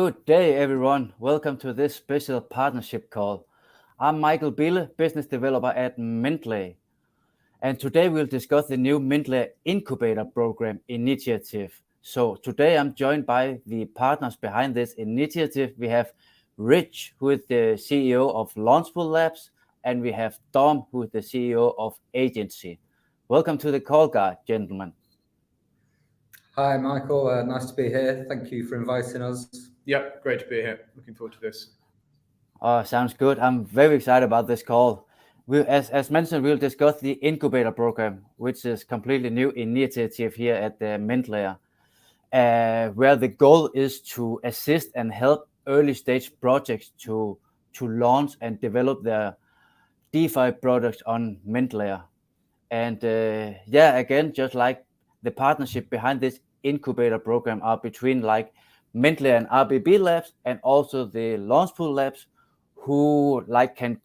Good day, everyone. Welcome to this special partnership call. I'm Michael Bille, business developer at Mintlayer, and today we'll discuss the new Mintlayer Incubator Program initiative. So today I'm joined by the partners behind this initiative. We have Rich, who is the CEO of Launchpool Labs, and we have Dom, who is the CEO of Agency. Welcome to the call, guys, gentlemen. Hi, Michael. Nice to be here. Thank you for inviting us. Yep, great to be here. Looking forward to this. Oh, sounds good. I'm very excited about this call. As mentioned, we'll discuss the Incubator Program, which is completely new initiative here at the Mintlayer, where the goal is to assist and help early stage projects to launch and develop their DeFi products on Mintlayer. And again, just like the partnership behind this Incubator Program are between like Mintlayer and RBB Labs and also the Launchpool Labs, who like can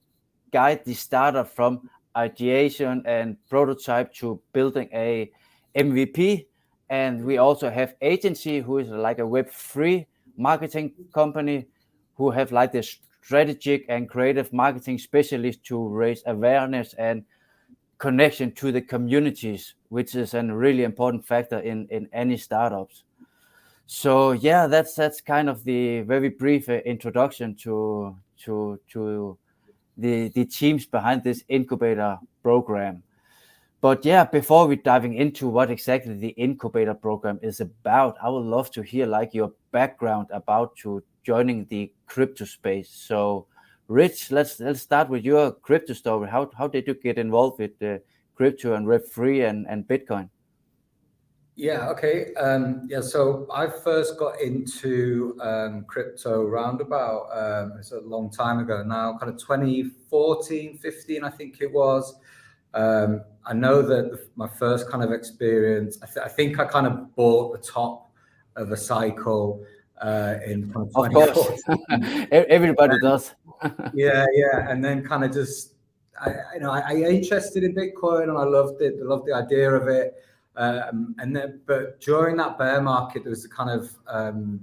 guide the startup from ideation and prototype to building a MVP. And we also have Agency, who is like a Web3 marketing company, who have like the strategic and creative marketing specialist to raise awareness and connection to the communities, which is a really important factor in any startups. So yeah, that's kind of the very brief introduction to the teams behind this incubator program. But yeah, before we diving into what exactly the incubator program is about, I would love to hear like your background about to joining the crypto space. So Rich, let's start with your crypto story. How did you get involved with the crypto and Web3 and Bitcoin? Yeah, okay. So I first got into crypto roundabout, it's a long time ago now, kind of 2014, 15, I think it was. I know that my first kind of experience, I think I kind of bought the top of a cycle in kind of 2014. Everybody does. yeah, and then kind of just, I interested in Bitcoin and I loved it. I loved the idea of it. But during that bear market, there was a kind of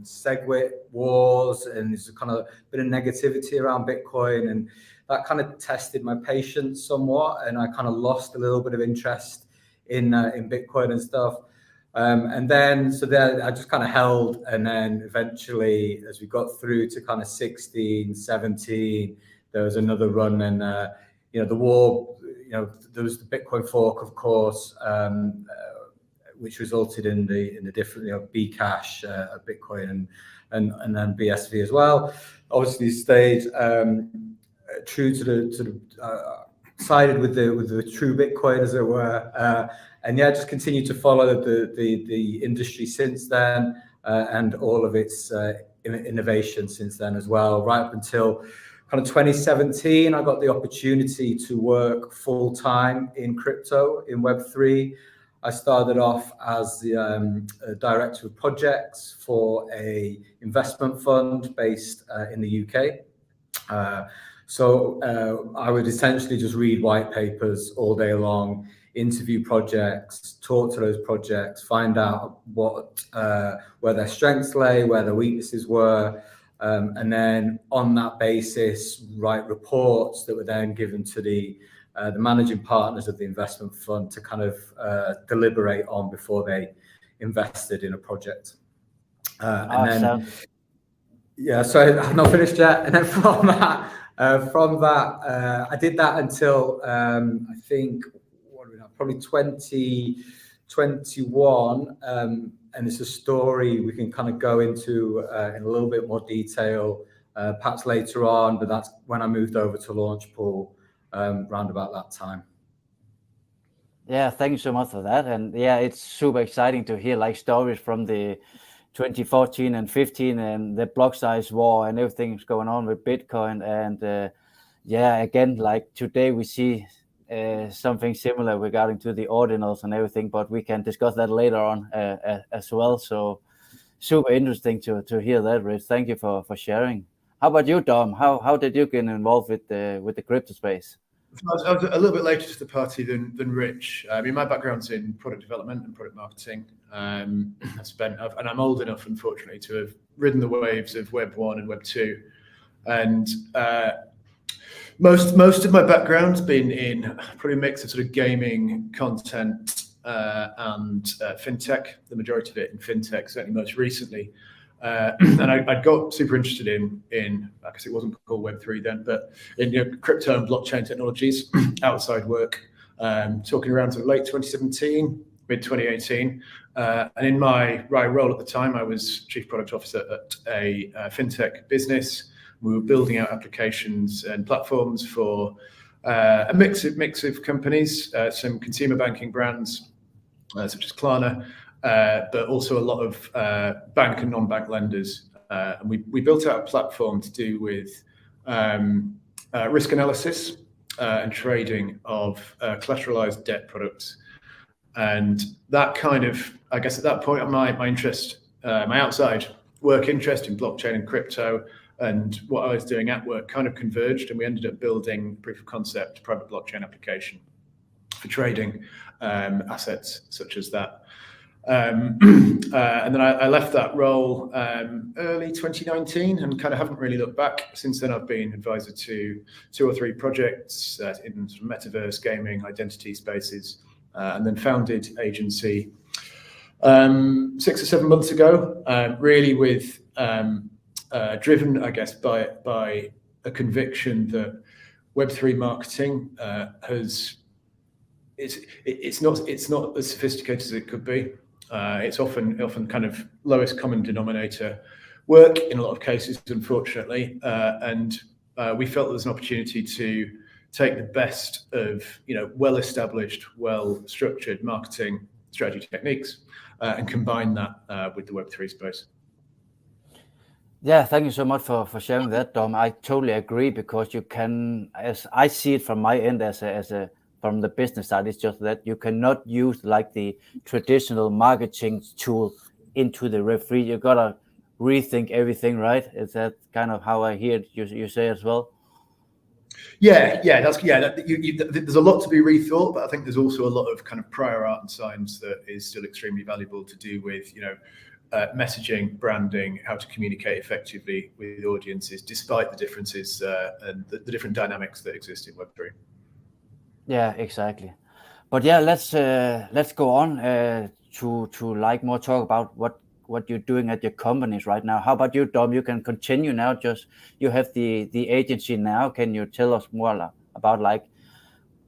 SegWit wars and there's a kind of bit of negativity around Bitcoin, and that kind of tested my patience somewhat, and I kind of lost a little bit of interest in Bitcoin and stuff. And then I just kind of held, and then eventually as we got through to kind of 16, 17, there was another run, and the war, there was the Bitcoin fork, of course, which resulted in the different Bcash of Bitcoin and then BSV as well. Obviously stayed true to the sided with the true Bitcoin, as it were, and just continued to follow the industry since then, and all of its innovation since then as well, right up until kind of 2017. I got the opportunity to work full time in crypto in Web3. I started off as the director of projects for a investment fund based in the UK. So I would essentially just read white papers all day long, interview projects, talk to those projects, find out where their strengths lay, where their weaknesses were, and then on that basis write reports that were then given to the managing partners of the investment fund to kind of deliberate on before they invested in a project. Awesome. So I've not finished yet. And then from that, I did that until I think probably 2021. And it's a story we can kind of go into in a little bit more detail perhaps later on. But that's when I moved over to Launchpool round about that time. Yeah, thank you so much for that. And yeah, it's super exciting to hear like stories from the 2014 and 15 and the block size war and everything's going on with Bitcoin. And again, like today we see something similar regarding to the ordinals and everything, but we can discuss that later on as well. So super interesting to hear that, Rich. Thank you for sharing. How about you, Dom? How did you get involved with the crypto space? I was a little bit later to the party than Rich. I mean, my background's in product development and product marketing. And I'm old enough, unfortunately, to have ridden the waves of Web 1 and Web 2. And most of my background's been in probably a mix of sort of gaming content and fintech. The majority of it in fintech, certainly most recently. And I got super interested in, I guess it wasn't called Web3 then, but in crypto and blockchain technologies outside work, talking around to late 2017, mid 2018. And in my role at the time, I was chief product officer at a fintech business. We were building out applications and platforms for a mix of companies, some consumer banking brands such as Klarna, but also a lot of bank and non-bank lenders. And we built out a platform to do with risk analysis and trading of collateralized debt products. And that kind of, I guess at that point, my interest, my outside work interest in blockchain and crypto and what I was doing at work kind of converged, and we ended up building proof of concept private blockchain application for trading assets such as that. And then I left that role early 2019 and kind of haven't really looked back. Since then, I've been advisor to 2 or 3 projects in sort of metaverse, gaming, identity spaces, and then founded agency 6 or 7 months ago, really with driven, I guess, by a conviction that Web3 marketing it's not as sophisticated as it could be. It's often kind of lowest common denominator work in a lot of cases, unfortunately, and we felt there was an opportunity to take the best of well-established, well-structured marketing strategy techniques and combine that with the Web3 space. Yeah, thank you so much for sharing that, Dom. I totally agree, because you can, as I see it from my end from the business side, it's just that you cannot use like the traditional marketing tool into the Web3. You gotta rethink everything, right? Is that kind of how I hear it, you say as well? Yeah, there's a lot to be rethought, but I think there's also a lot of kind of prior art and science that is still extremely valuable to do with messaging, branding, how to communicate effectively with audiences, despite the differences and the different dynamics that exist in Web3. Yeah, exactly. But yeah, let's go on to like more talk about what you're doing at your companies right now. How about you, Dom? You can continue now. Just you have the agency now. Can you tell us more about like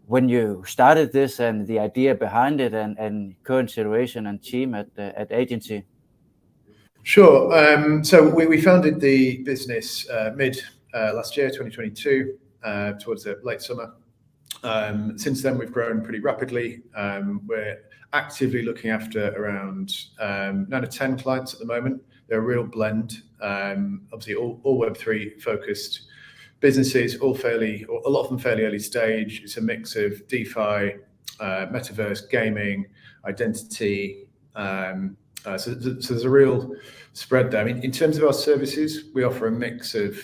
when you started this and the idea behind it and current situation and team at agency? Sure. So we founded the business mid last year, 2022, towards the late summer. Since then, we've grown pretty rapidly. We're actively looking after around 9 to 10 clients at the moment. They're a real blend. Obviously, all Web3 focused businesses, a lot of them fairly early stage. It's a mix of DeFi, metaverse, gaming, identity. So there's a real spread there. I mean, in terms of our services, we offer a mix of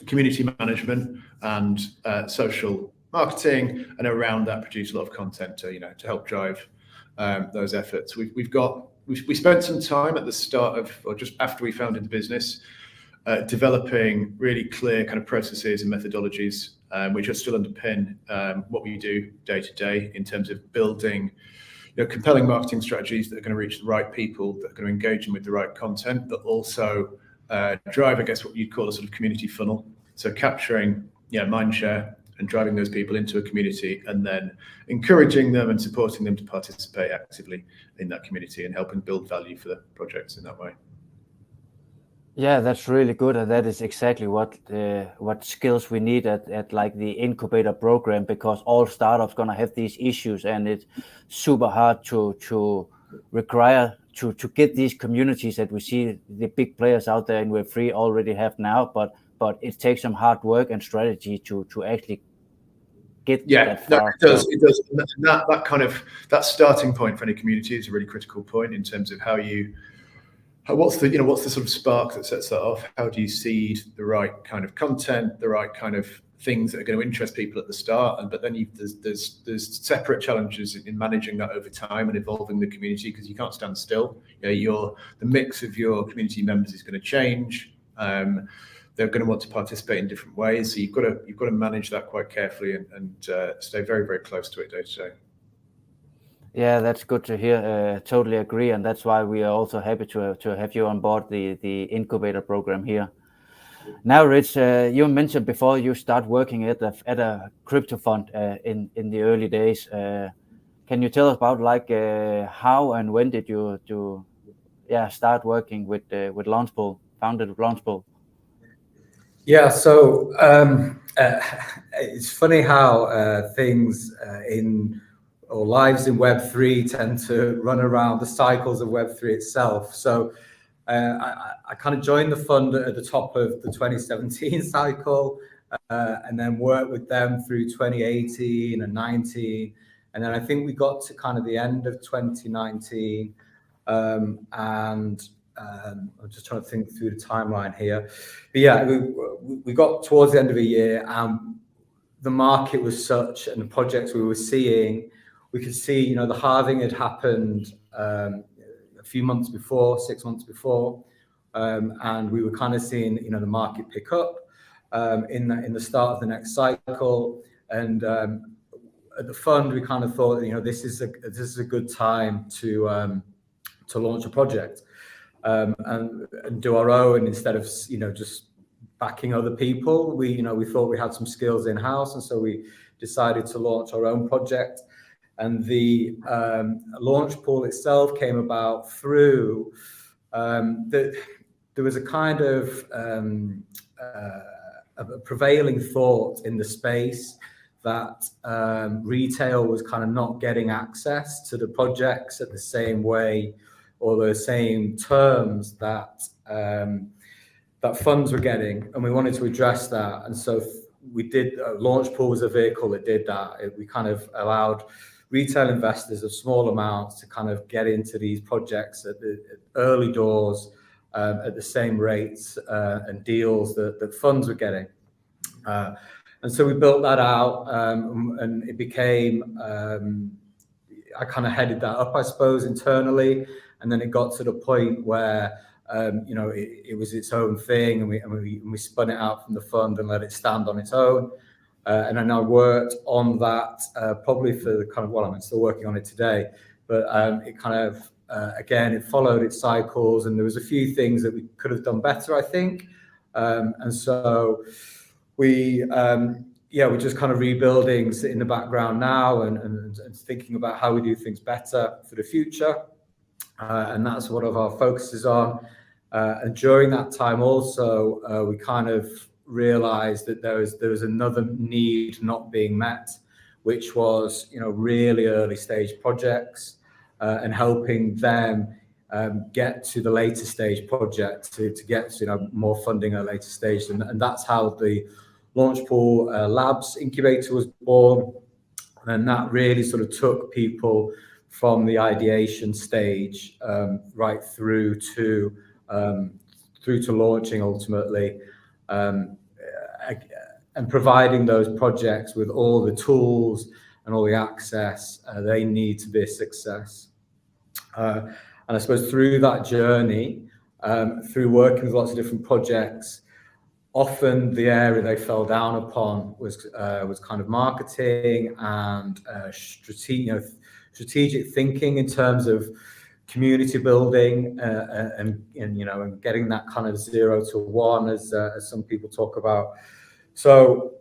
community management and social marketing, and around that produce a lot of content to help drive those efforts. We spent some time at the start of, or just after we founded the business, developing really clear kind of processes and methodologies, which are still underpin what we do day to day in terms of building compelling marketing strategies that are going to reach the right people, that are going to engage them with the right content, but also drive, I guess, what you'd call a sort of community funnel. So capturing mind share and driving those people into a community, and then encouraging them and supporting them to participate actively in that community and helping build value for the projects in that way. Yeah, that's really good, and that is exactly what skills we need at like the incubator program, because all startups gonna have these issues, and it's super hard to require to get these communities that we see the big players out there in Web3 already have now, but it takes some hard work and strategy to actually get that far. It does. That starting point for any community is a really critical point in terms of how what's the sort of spark that sets that off? How do you seed the right kind of content, the right kind of things that are going to interest people at the start, but then there's separate challenges in managing that over time and evolving the community, because you can't stand still. The mix of your community members is going to change. They're going to want to participate in different ways, so you've got to manage that quite carefully and stay very, very close to it day to day. Yeah, that's good to hear. Totally agree, and that's why we are also happy to have you on board the incubator program here. Now, Rich, you mentioned before you start working at a crypto fund in the early days. Can you tell us about how and when did you start working with Launchpool, founded Launchpool? Yeah, so it's funny how things or lives in Web3 tend to run around the cycles of Web3 itself. So I kind of joined the fund at the top of the 2017 cycle, and then worked with them through 2018 and 19. And then I think we got to kind of the end of 2019, and I'm just trying to think through the timeline here. But yeah, we got towards the end of the year, and the market was such, and the projects we were seeing, we could see, the halving had happened a few months before, 6 months before, and we were kind of seeing, the market pick up in the start of the next cycle. And at the fund, we kind of thought, this is a good time to launch a project and do our own instead of just backing other people. We thought we had some skills in house, and so we decided to launch our own project. And the Launchpool itself came about through there was a kind of a prevailing thought in the space that retail was kind of not getting access to the projects at the same way or the same terms that that funds were getting, and we wanted to address that. And so we did. Launchpool was a vehicle that did that. We kind of allowed retail investors of small amounts to kind of get into these projects at the early doors at the same rates and deals that funds were getting. And so we built that out, and it became, I kind of headed that up, I suppose, internally. And then it got to the point where, it was its own thing, and we spun it out from the fund and let it stand on its own. And then I worked on that probably for the kind of, I'm still working on it today, but it kind of, again, it followed its cycles, and there was a few things that we could have done better, I think. And so we're just kind of rebuilding in the background now and thinking about how we do things better for the future. And that's what our focus is on. And during that time also, we kind of realized that there was another need not being met, which was, really early stage projects and helping them get to the later stage project to get more funding at a later stage. And that's how the Launchpool Labs Incubator was born. And that really sort of took people from the ideation stage right through to launching ultimately, and providing those projects with all the tools and all the access they need to be a success. And I suppose through that journey, through working with lots of different projects, often the area they fell down upon was kind of marketing and strategic thinking in terms of community building and getting that kind of 0 to 1 as some people talk about. So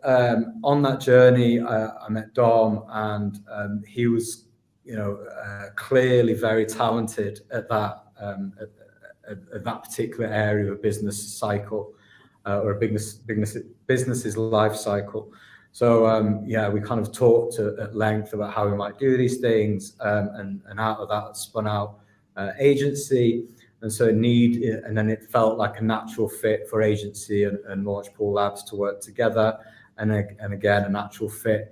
on that journey, I met Dom, and he was clearly very talented at that particular area of a business cycle or a business's life cycle. So we kind of talked at length about how we might do these things, and out of that spun out agency. And so and then it felt like a natural fit for agency and Launchpool Labs to work together, and again a natural fit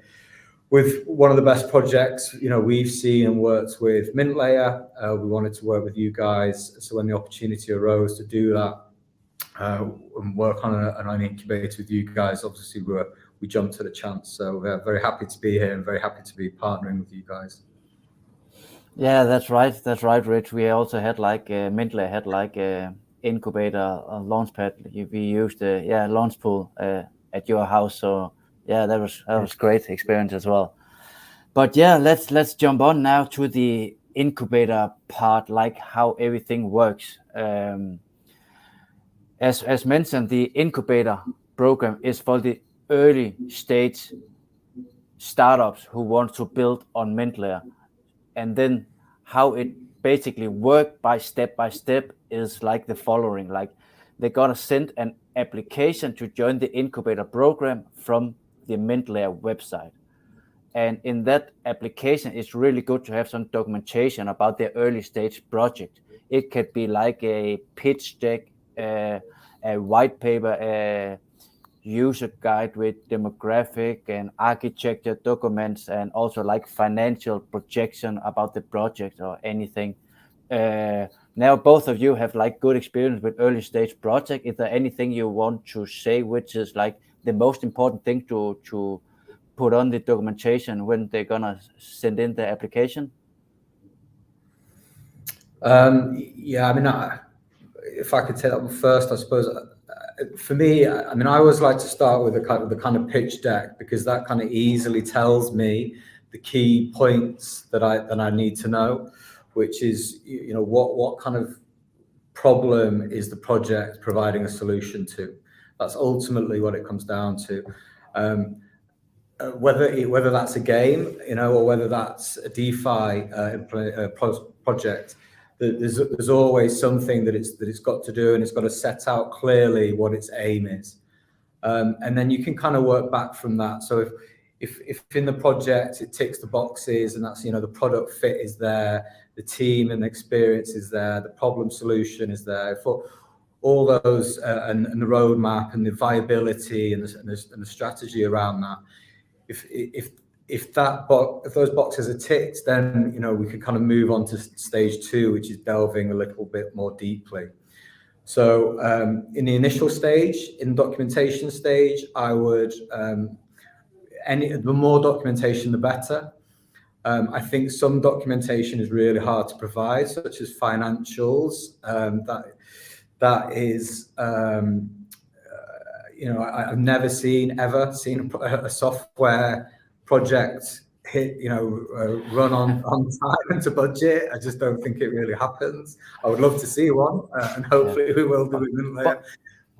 with one of the best projects, we've seen and worked with Mintlayer. We wanted to work with you guys. So when the opportunity arose to do that and work on an incubator with you guys, obviously we jumped at the chance. So we're very happy to be here and very happy to be partnering with you guys. Yeah, that's right. That's right, Rich. We also had Mintlayer had incubator launchpad. We used Launchpool at your house. So yeah, that was great experience as well. But yeah, let's jump on now to the incubator part, like how everything works. As mentioned, the incubator program is for the early stage startups who want to build on Mintlayer. And then how it basically work by step is like the following. Like they gotta send an application to join the incubator program from the Mintlayer website. And in that application, it's really good to have some documentation about their early stage project. It could be like a pitch deck, a white paper, a user guide with demographic and architecture documents, and also like financial projection about the project or anything. Now both of you have like good experience with early stage project. Is there anything you want to say which is like the most important thing to put on the documentation when they're gonna send in the application? Yeah, I mean, if I could take that one first, I suppose. For me, I mean, I always like to start with the kind of pitch deck, because that kind of easily tells me the key points that I need to know, which is what kind of problem is the project providing a solution to. That's ultimately what it comes down to. Whether that's a game, or whether that's a DeFi project, there's always something that it's got to do, and it's got to set out clearly what its aim is, and then you can kind of work back from that. So if in the project it ticks the boxes, and that's the product fit is there, the team and the experience is there, the problem solution is there, for all those and the roadmap and the viability and the strategy around that. If those boxes are ticked, then we can kind of move on to stage 2, which is delving a little bit more deeply. So in the initial stage, in documentation stage, I would the more documentation, the better. I think some documentation is really hard to provide, such as financials. That is, I've never seen a software project run on time and to budget. I just don't think it really happens. I would love to see one, and hopefully we will do it in there.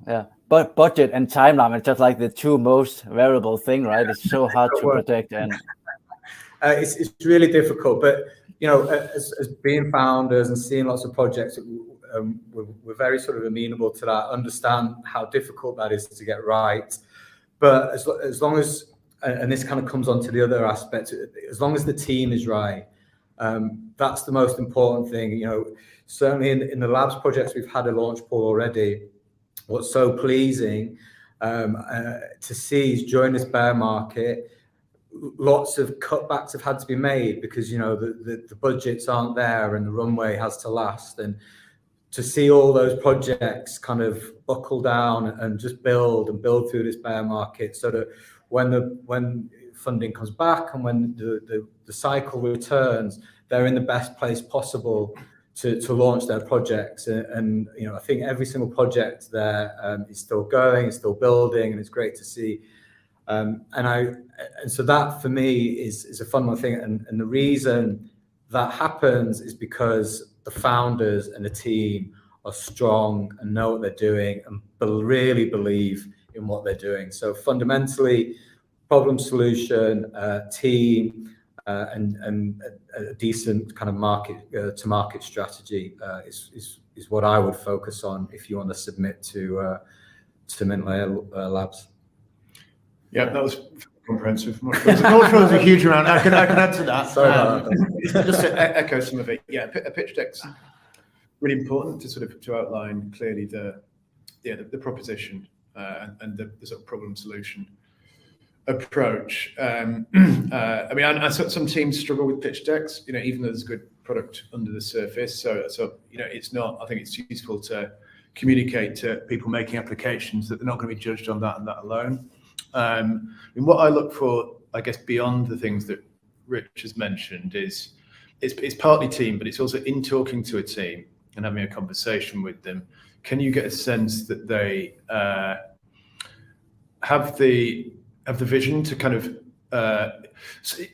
Yeah, but budget and timeline are just like the two most variable thing, right? It's so hard to predict, and it's really difficult. But as being founders and seeing lots of projects, we're very sort of amenable to that. Understand how difficult that is to get right. But as long as, and this kind of comes on to the other aspect, as long as the team is right, that's the most important thing. Certainly in the labs projects we've had a Launchpool already. What's so pleasing to see is during this bear market, lots of cutbacks have had to be made because the budgets aren't there and the runway has to last. And to see all those projects kind of buckle down and just build through this bear market, so that when funding comes back and when the cycle returns, they're in the best place possible to launch their projects. And I think every single project there is still going, is still building, and it's great to see. And so that for me is a fundamental thing. And the reason that happens is because the founders and the team are strong and know what they're doing and really believe in what they're doing. So fundamentally, problem solution, team, and a decent kind of market strategy is what I would focus on if you want to submit to Mintlayer Labs. Yeah, that was comprehensive. Not sure there's a huge amount. I can add to that. Just to echo some of it. Yeah, a pitch deck's really important to outline clearly the proposition and the sort of problem solution. approach. I mean, some teams struggle with pitch decks, even though there's a good product under the surface. So it's not. I think it's useful to communicate to people making applications that they're not going to be judged on that and that alone. And what I look for, I guess, beyond the things that Rich has mentioned is it's partly team, but it's also in talking to a team and having a conversation with them. Can you get a sense that they have the vision to kind of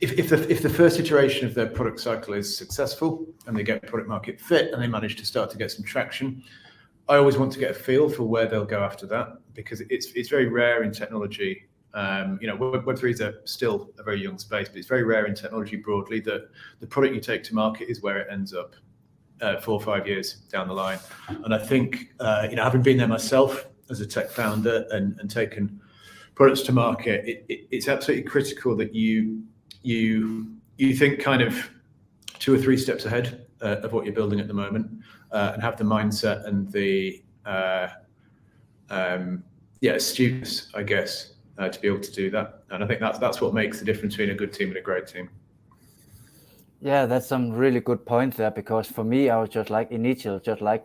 if the first iteration of their product cycle is successful and they get product market fit and they manage to start to get some traction, I always want to get a feel for where they'll go after that, because it's very rare in technology. Web3 is still a very young space, but it's very rare in technology broadly that the product you take to market is where it ends up 4 or 5 years down the line. And I think, having been there myself as a tech founder and taken products to market, it's absolutely critical that you think kind of 2 or 3 steps ahead of what you're building at the moment, and have the mindset and the astuteness, I guess, to be able to do that. And I think that's what makes the difference between a good team and a great team. Yeah, that's some really good points there, because for me, I was just like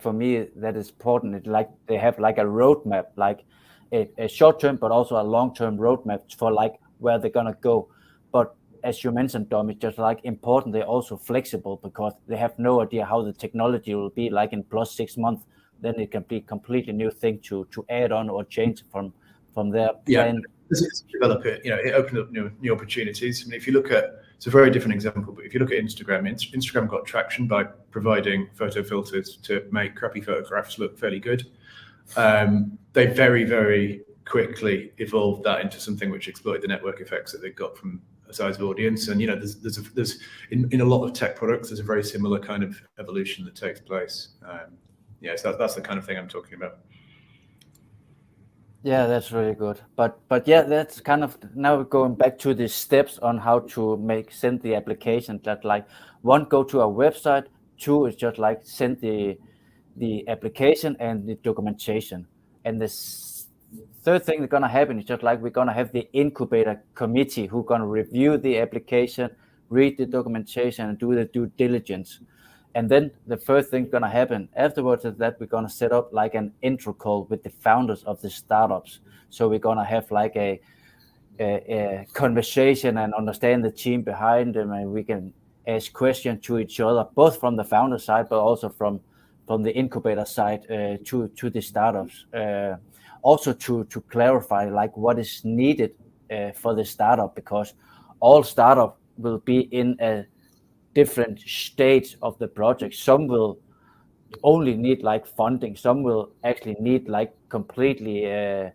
for me, that is important. It's like they have like a roadmap, like a short-term, but also a long-term roadmap for like where they're gonna go. But as you mentioned, Dom, it's just like important. They're also flexible, because they have no idea how the technology will be like in plus 6 months. Then it can be a completely new thing to add on or change from their plan. Develop it, it opens up new opportunities. I mean, if you look at, it's a very different example, but if you look at Instagram got traction by providing photo filters to make crappy photographs look fairly good. They very, very quickly evolved that into something which exploited the network effects that they got from a size of audience. And there's in a lot of tech products, there's a very similar kind of evolution that takes place. So that's the kind of thing I'm talking about. Yeah, that's really good. But yeah, that's kind of now going back to the steps on how to send the application. That like 1, go to our website. 2 is just like send the application and the documentation. And the third thing that's gonna happen is just like we're gonna have the incubator committee who's gonna review the application, read the documentation, and do the due diligence. And then the first thing going to happen afterwards is that we're going to set up like an intro call with the founders of the startups. So we're going to have like a conversation and understand the team behind them, and we can ask questions to each other, both from the founder side, but also from the incubator side to the startups. Also to clarify like what is needed for the startup, because all startup will be in a different stage of the project. Some will only need like funding. Some will actually need like completely a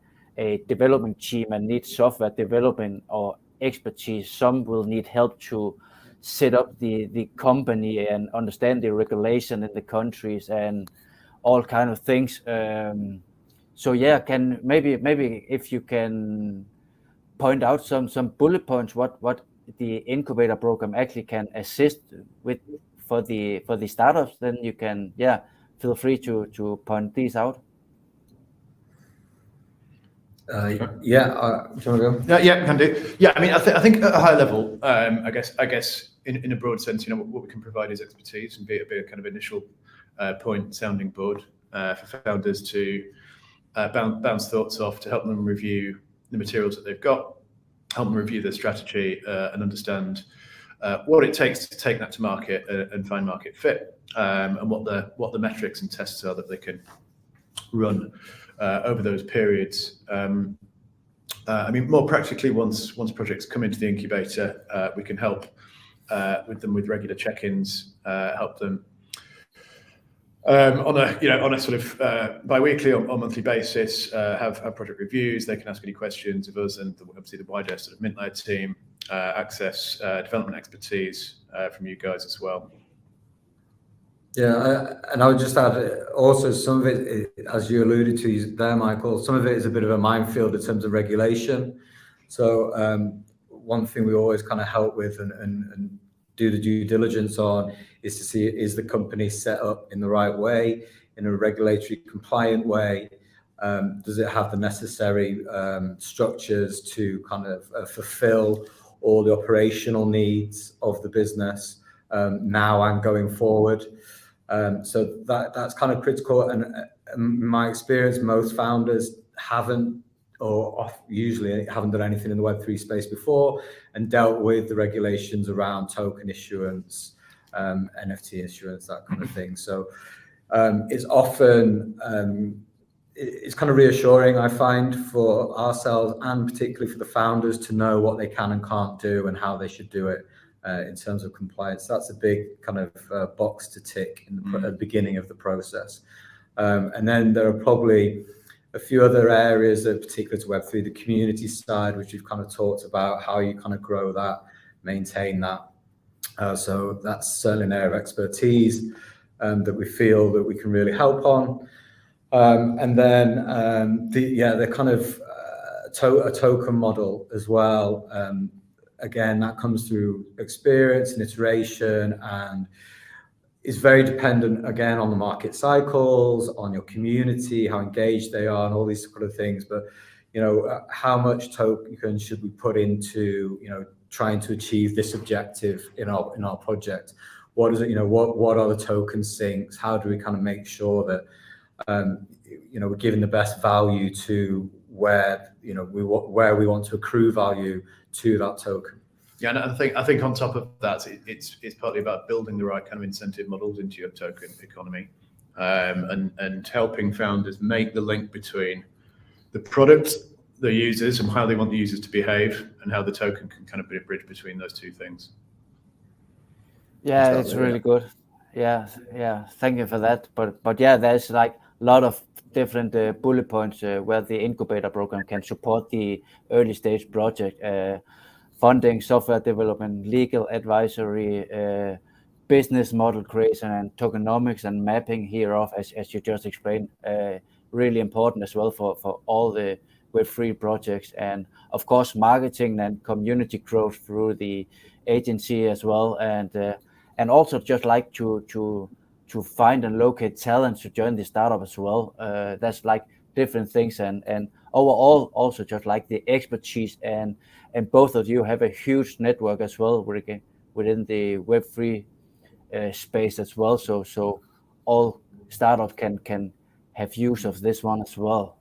development team and need software development or expertise. Some will need help to set up the company and understand the regulation in the countries and all kind of things. So yeah, can maybe if you can point out some bullet points what the incubator program actually can assist with for the startups, then you can feel free to point these out. Do you want to go? Yeah, can do. Yeah, I mean, I think at a high level, I guess in a broad sense, what we can provide is expertise and be a kind of initial point sounding board for founders to bounce thoughts off, to help them review the materials that they've got, help them review their strategy and understand what it takes to take that to market and find market fit, and what the metrics and tests are that they can run over those periods. I mean, more practically, once projects come into the incubator, we can help with them with regular check-ins, help them on a sort of bi-weekly or monthly basis, have project reviews. They can ask any questions of us, and obviously the wider sort of Mintlayer team, access development expertise from you guys as well. Yeah, and I would just add also some of it, as you alluded to there, Michael, some of it is a bit of a minefield in terms of regulation. So one thing we always kind of help with and do the due diligence on is to see, is the company set up in the right way, in a regulatory compliant way, Does it have the necessary structures to kind of fulfill all the operational needs of the business now and going forward? So that's kind of critical. And in my experience, most founders haven't, or usually haven't done anything in the Web3 space before and dealt with the regulations around token issuance, NFT issuance, that kind of thing. So it's often, it's kind of reassuring, I find, for ourselves and particularly for the founders to know what they can and can't do and how they should do it in terms of compliance. That's a big kind of box to tick in the beginning of the process. And then there are probably a few other areas that particular to Web3, the community side, which we've kind of talked about, how you kind of grow that, maintain that. So that's certainly an area of expertise that we feel that we can really help on. And then the kind of a token model as well. Again, that comes through experience and iteration, and is very dependent again on the market cycles, on your community, how engaged they are, and all these sort of things. But how much token should we put into trying to achieve this objective in our project? What is it? What are the token sinks? How do we kind of make sure that we're giving the best value to where we want to accrue value to that token? Yeah, and I think on top of that, it's partly about building the right kind of incentive models into your token economy, and helping founders make the link between the product, the users, and how they want the users to behave, and how the token can kind of be a bridge between those two things. Yeah, it's really good. Yeah. Thank you for that. But yeah, there's like a lot of different bullet points where the incubator program can support the early stage project. Funding, software development, legal advisory, business model creation, and tokenomics and mapping hereof, as you just explained, really important as well for all the Web3 projects. And of course, marketing and community growth through the agency as well. And also just like to find and locate talent to join the startup as well. That's like different things, and overall also just like the expertise, and both of you have a huge network as well within the Web3 space as well. So all startups can have use of this one as well.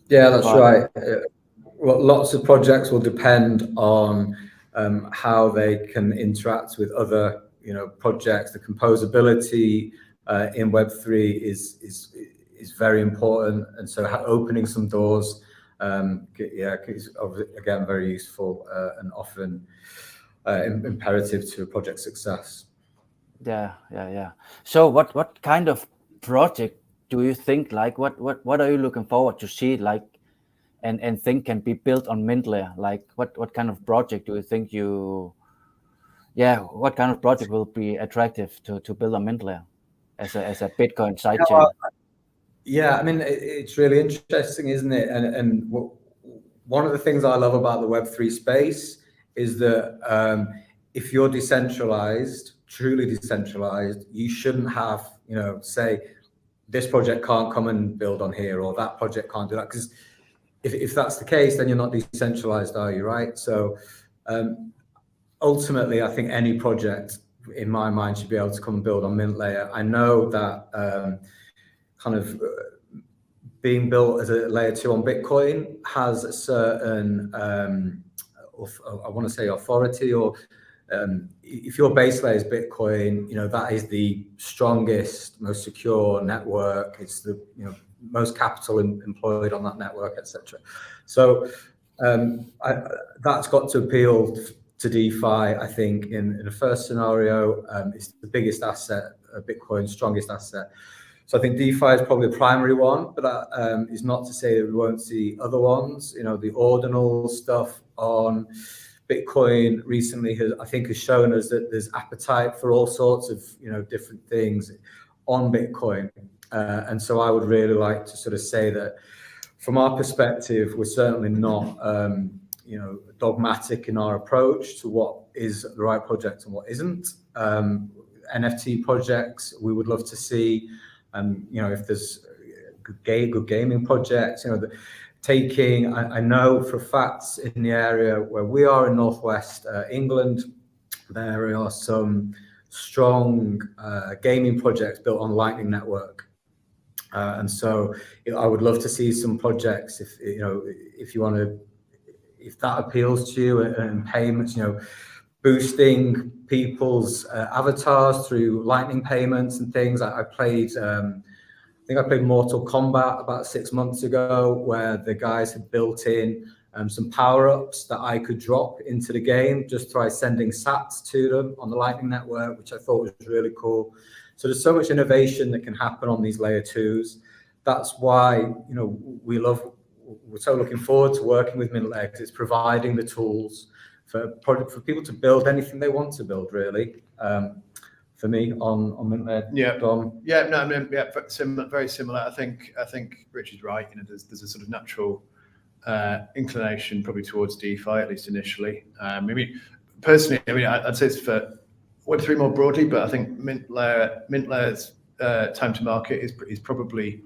Yeah, that's right. Well, lots of projects will depend on how they can interact with other projects. The composability in Web3 is very important, and so opening some doors, is again very useful and often imperative to project success. Yeah. So what kind of project do you think, like what are you looking forward to see, like and think can be built on Mintlayer? Like what kind of project do you think what kind of project will be attractive to build on Mintlayer as a Bitcoin sidechain? Yeah, I mean, it's really interesting, isn't it? And one of the things I love about the Web3 space is that if you're decentralized, truly decentralized, you shouldn't have, say, this project can't come and build on here, or that project can't do that. Because if that's the case, then you're not decentralized, are you, right? So ultimately, I think any project, in my mind, should be able to come and build on Mintlayer. I know that kind of being built as a layer 2 on Bitcoin has a certain, I want to say, authority, or if your base layer is Bitcoin, that is the strongest, most secure network. It's the most capital employed on that network, etc. So that's got to appeal to DeFi. I think in the first scenario, it's the biggest asset, Bitcoin's strongest asset. So I think DeFi is probably the primary one, but that is not to say that we won't see other ones. The ordinal stuff on Bitcoin recently has shown us that there's appetite for all sorts of different things on Bitcoin, and so I would really like to sort of say that from our perspective, we're certainly not dogmatic in our approach to what is the right project and what isn't. NFT projects we would love to see. If there's good gaming projects. You know, I know for facts in the area where we are in Northwest England, there are some strong gaming projects built on Lightning Network. And so I would love to see some projects if that appeals to you, and payments, boosting people's avatars through Lightning payments and things. I played Mortal Kombat about 6 months ago, where the guys had built in some power-ups that I could drop into the game just by sending sats to them on the Lightning Network, which I thought was really cool. So there's so much innovation that can happen on these layer 2s. That's why, we're so looking forward to working with Mintlayer, because it's providing the tools for people to build anything they want to build, really. For me on Mintlayer. Yeah. Dom. Yeah, no, I mean, yeah, very similar. I think Rich is right. There's a sort of natural inclination probably towards DeFi, at least initially. Personally, I'd say it's for Web3 more broadly, but I think Mintlayer's time to market is probably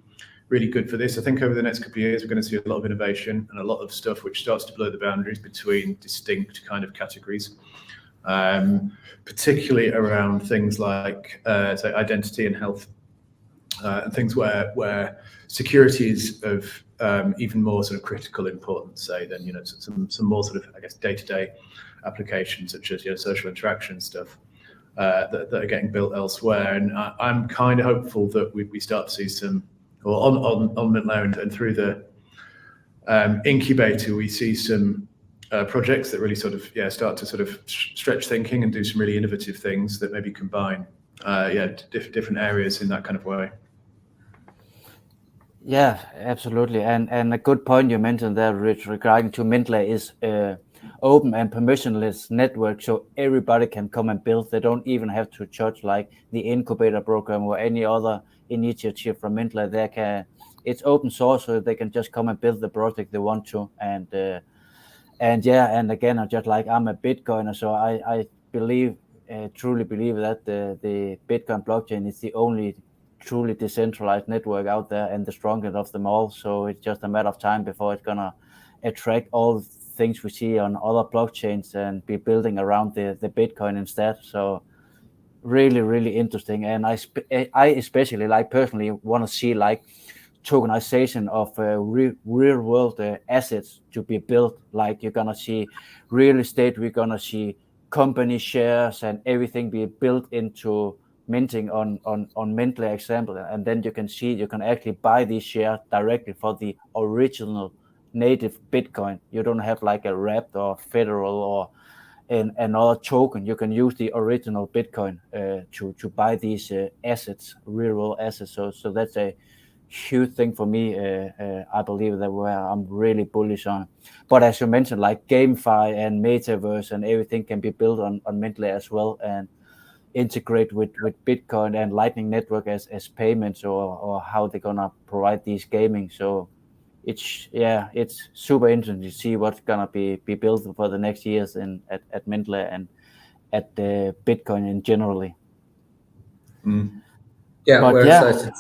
really good for this. I think over the next couple of years, we're going to see a lot of innovation and a lot of stuff which starts to blur the boundaries between distinct kind of categories, particularly around things like say identity and health, and things where security is of even more sort of critical importance, say, than some more sort of, I guess, day-to-day applications such as social interaction stuff that are getting built elsewhere. And I'm kind of hopeful that we start to see some, or on Mintlayer and through the incubator, we see some projects that really sort of start to sort of stretch thinking and do some really innovative things that maybe combine different areas in that kind of way. Yeah, absolutely. And a good point you mentioned there, Rich, regarding to Mintlayer is open and permissionless network, so everybody can come and build. They don't even have to charge like the incubator program or any other initiative from Mintlayer. It's open source, so they can just come and build the project they want to. And again, I'm a Bitcoiner, so I truly believe that the Bitcoin blockchain is the only truly decentralized network out there and the strongest of them all. So it's just a matter of time before it's gonna attract all things we see on other blockchains and be building around the Bitcoin instead. So really, really interesting. And I especially personally want to see tokenization of real world assets to be built. Like you're gonna see real estate, we're gonna see company shares and everything be built into minting on Mintlayer example, and then you can actually buy these shares directly for the original native Bitcoin. You don't have like a wrapped or federal or another token. You can use the original Bitcoin to buy these assets, real world assets. So that's a huge thing for me. I believe that where I'm really bullish on. But as you mentioned, like GameFi and Metaverse and everything can be built on Mintlayer as well, and integrate with Bitcoin and Lightning Network as payments or how they're gonna provide these gaming. So it's super interesting to see what's gonna be built for the next years at Mintlayer and at the Bitcoin in generally. Yeah, we're excited.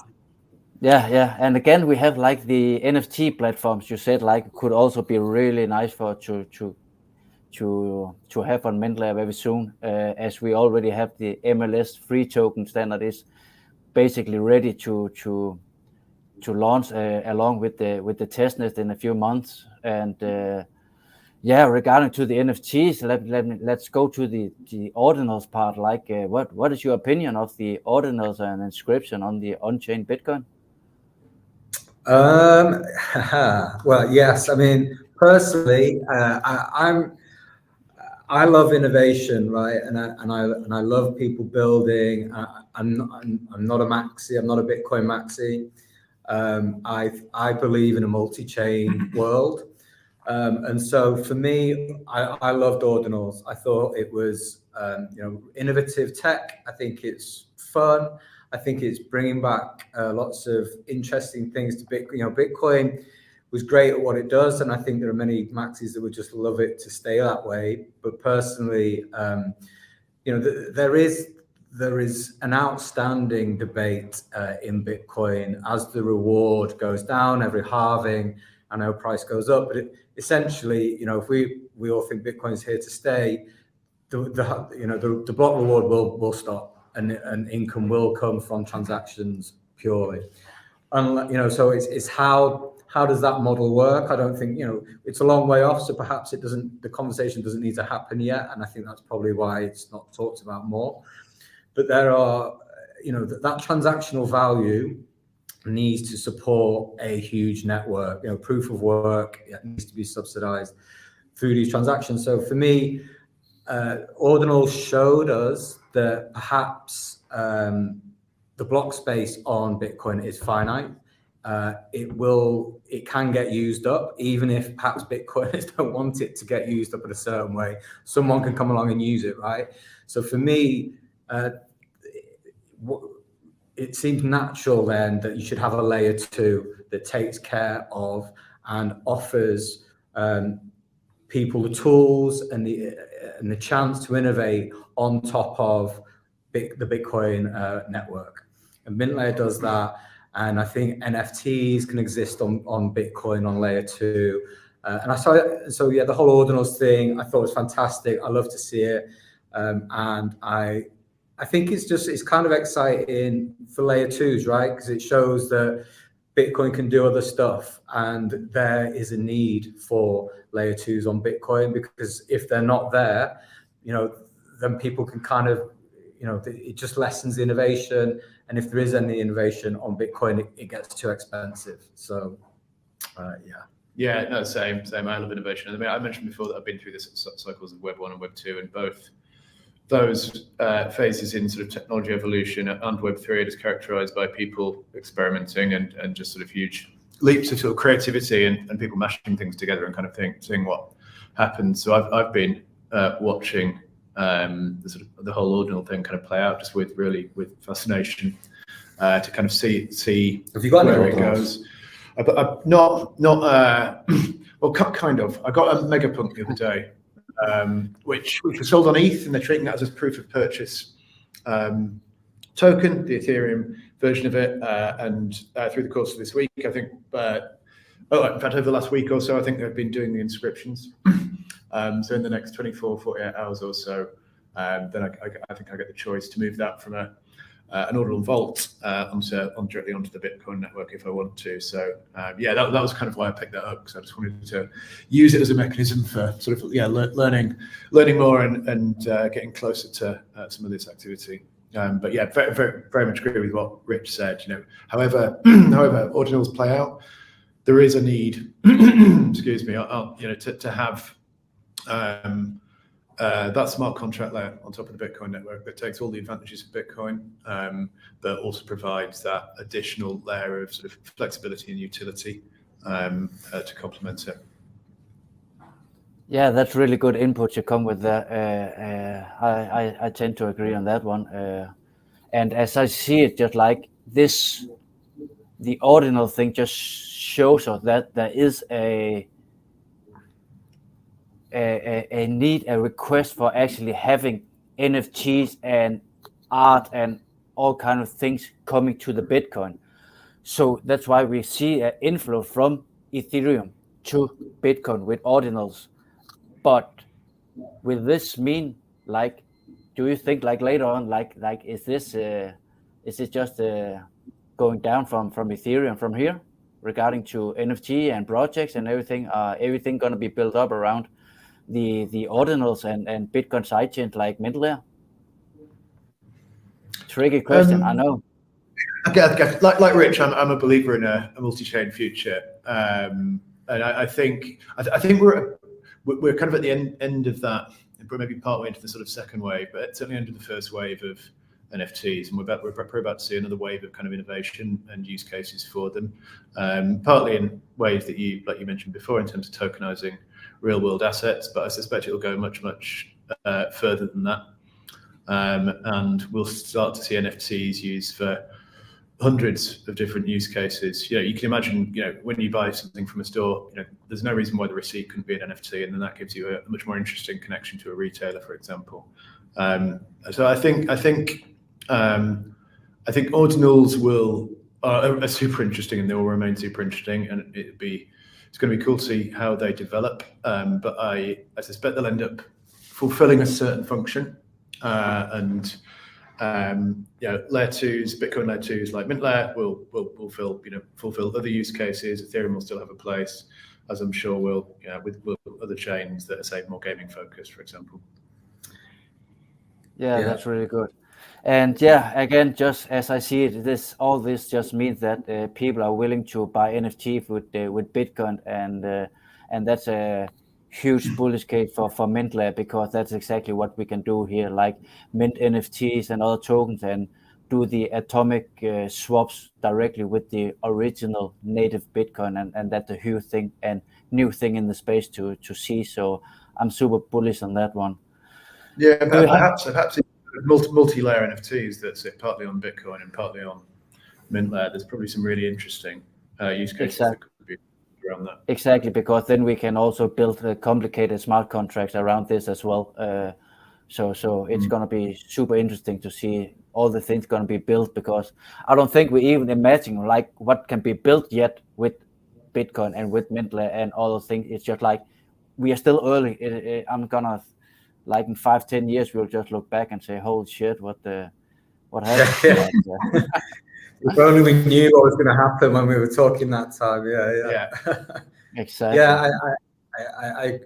Yeah, and again we have like the NFT platforms you said like could also be really nice for to have on Mintlayer very soon, as we already have the MLS free token standard is basically ready to launch along with the testnet in a few months. And regarding to the NFTs, let's go to the ordinals part. Like what is your opinion of the ordinals and inscription on the on-chain Bitcoin? Well, yes. I mean, personally, I love innovation, right? And I love people building. I'm not a maxi. I'm not a Bitcoin maxi. I believe in a multi-chain world, and so for me, I loved ordinals. I thought it was innovative tech. I think it's fun. I think it's bringing back lots of interesting things to Bitcoin. Bitcoin was great at what it does, and I think there are many maxis that would just love it to stay that way. But personally, there is there is an outstanding debate in Bitcoin as the reward goes down every halving. I know price goes up, but essentially, if we all think Bitcoin is here to stay, the block reward will stop, and income will come from transactions purely. And so it's how does that model work? I don't think it's a long way off, so perhaps the conversation doesn't need to happen yet, and I think that's probably why it's not talked about more. But there are that transactional value needs to support a huge network. Proof of work needs to be subsidized through these transactions. So for me, Ordinals showed us that perhaps the block space on Bitcoin is finite. It can get used up, even if perhaps Bitcoiners don't want it to get used up in a certain way. Someone can come along and use it, right? So for me, it seems natural then that you should have a layer 2 that takes care of and offers people the tools and the chance to innovate on top of the Bitcoin network. And Mintlayer does that, and I think NFTs can exist on Bitcoin on layer 2. And the whole Ordinals thing I thought was fantastic. I love to see it, and I think it's kind of exciting for layer 2s, right? Because it shows that Bitcoin can do other stuff, and there is a need for layer 2s on Bitcoin, because if they're not there, then people can kind of, it just lessens the innovation. And if there is any innovation on Bitcoin, it gets too expensive. So, yeah. Yeah, no, same. I love innovation. I mean, I mentioned before that I've been through the cycles of Web 1 and Web 2, and both those phases in sort of technology evolution and Web 3 are just characterized by people experimenting and just sort of huge leaps of sort of creativity and people mashing things together and kind of seeing what happens. So I've been watching the whole Ordinal thing kind of play out just with fascination to kind of see Have you got where it goes. Well, kind of. I got a Megapunk the other day, which was sold on ETH, and they're treating that as a proof of purchase token, the Ethereum version of it. And through the course of this week, I think, in fact, over the last week or so, I think they've been doing the inscriptions. So in the next 24, 48 hours or so, then I think I get the choice to move that from an Ordinal vault directly onto the Bitcoin network if I want to. So that was kind of why I picked that up, because I just wanted to use it as a mechanism for sort of learning more and getting closer to some of this activity. But yeah, very, very, very much agree with what Rich said. However Ordinals play out, there is a need, excuse me, to have that smart contract layer on top of the Bitcoin network that takes all the advantages of Bitcoin, but also provides that additional layer of sort of flexibility and utility to complement it. Yeah, that's really good input you come with there. I tend to agree on that one. And as I see it, just like this, the Ordinal thing just shows us that there is a need, a request for actually having NFTs and art and all kind of things coming to the Bitcoin. So that's why we see an inflow from Ethereum to Bitcoin with Ordinals. But will this mean, like, do you think like later on, like is this just going down from Ethereum from here regarding to NFT and projects and everything? Everything going to be built up around the Ordinals and Bitcoin sidechains like Mintlayer? Tricky question, I know. Okay, like Rich, I'm a believer in a multi-chain future, and I think we're kind of at the end of that, maybe partway into the sort of second wave, but certainly under the first wave of NFTs, and we're probably about to see another wave of kind of innovation and use cases for them, partly in ways that you mentioned before in terms of tokenizing real world assets, but I suspect it'll go much further than that, and we'll start to see NFTs used for hundreds of different use cases. You can imagine, when you buy something from a store, there's no reason why the receipt couldn't be an NFT, and then that gives you a much more interesting connection to a retailer, for example. So I think I think ordinals are super interesting, and they will remain super interesting, and it's going to be cool to see how they develop. But I suspect they'll end up fulfilling a certain function, and layer 2s, Bitcoin layer 2s like Mintlayer will fulfill other use cases. Ethereum will still have a place, as I'm sure will with other chains that are, say, more gaming focused, for example. Yeah, that's really good. And again, just as I see it, all this just means that people are willing to buy NFT with Bitcoin, and that's a huge bullish case for Mintlayer, because that's exactly what we can do here, like mint NFTs and other tokens, and do the atomic swaps directly with the original native Bitcoin, and that's a huge thing and new thing in the space to see. So I'm super bullish on that one. Yeah, perhaps multi-layer NFTs that sit partly on Bitcoin and partly on Mintlayer. There's probably some really interesting use cases that could be around that. Exactly, because then we can also build complicated smart contracts around this as well. So it's going to be super interesting to see all the things going to be built, because I don't think we even imagine like what can be built yet with Bitcoin and with Mintlayer and all those things. It's just like we are still early. I'm gonna, like, in 5-10 years, we'll just look back and say, holy shit, what happened? If only we knew what was going to happen when we were talking that time. Yeah. Exactly. I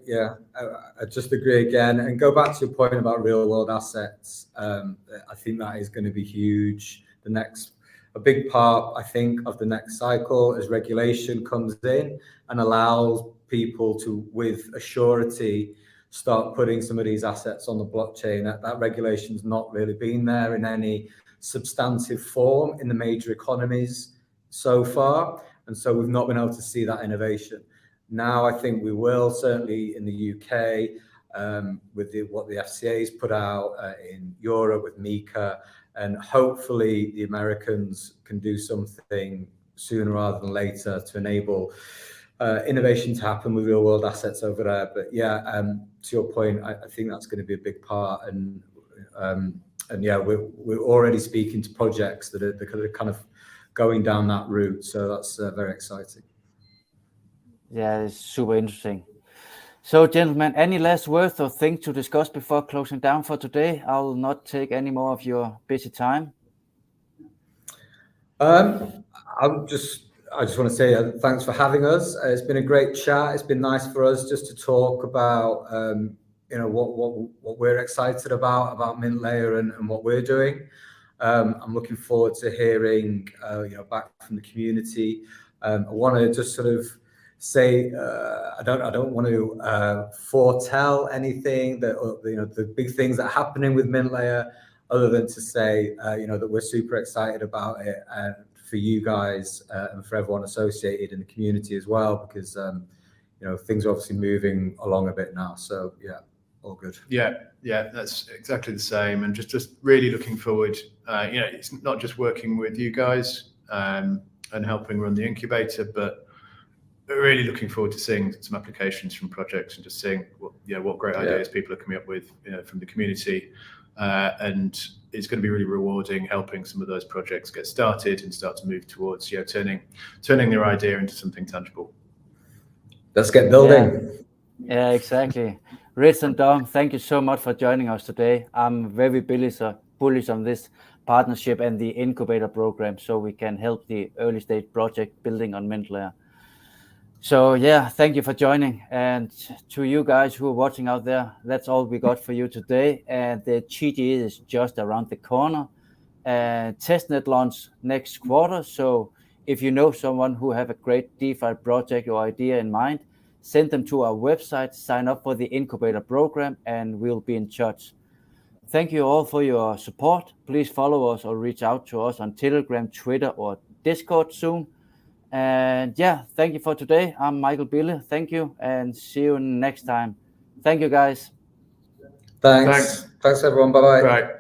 just agree again, and go back to your point about real world assets. I think that is going to be huge. A big part, I think, of the next cycle, as regulation comes in and allows people to, with a surety, start putting some of these assets on the blockchain. That regulation's not really been there in any substantive form in the major economies so far, and so we've not been able to see that innovation. Now I think we will, certainly in the UK, with what the FCA's put out, in Europe with MiCA, and hopefully the Americans can do something sooner rather than later to enable innovation to happen with real world assets over there. But to your point, I think that's going to be a big part, and we're already speaking to projects that are kind of going down that route. So that's very exciting. Yeah, it's super interesting. So, gentlemen, any last words or things to discuss before closing down for today? I will not take any more of your busy time. I just want to say thanks for having us. It's been a great chat. It's been nice for us just to talk about what we're excited about Mintlayer and what we're doing. I'm looking forward to hearing back from the community. I want to just sort of say I don't want to foretell anything that the big things that are happening with Mintlayer, other than to say that we're super excited about it, and for you guys and for everyone associated in the community as well, because things are obviously moving along a bit now. So all good. Yeah, that's exactly the same, and just really looking forward. It's not just working with you guys and helping run the incubator, but really looking forward to seeing some applications from projects and just seeing what great ideas people are coming up with from the community. And it's going to be really rewarding helping some of those projects get started and start to move towards turning their idea into something tangible. Let's get building. Yeah, exactly. Rich and Dom, thank you so much for joining us today. I'm very bullish on this partnership and the incubator program, so we can help the early stage project building on Mintlayer. So thank you for joining, and to you guys who are watching out there, that's all we got for you today. And the GG is just around the corner, and testnet launch next quarter. So if you know someone who have a great DeFi project or idea in mind, send them to our website, sign up for the incubator program, and we'll be in touch. Thank you all for your support. Please follow us or reach out to us on Telegram, Twitter, or Discord soon. And thank you for today. I'm Michael Bille. Thank you, and see you next time. Thank you, guys. Thanks everyone. Bye.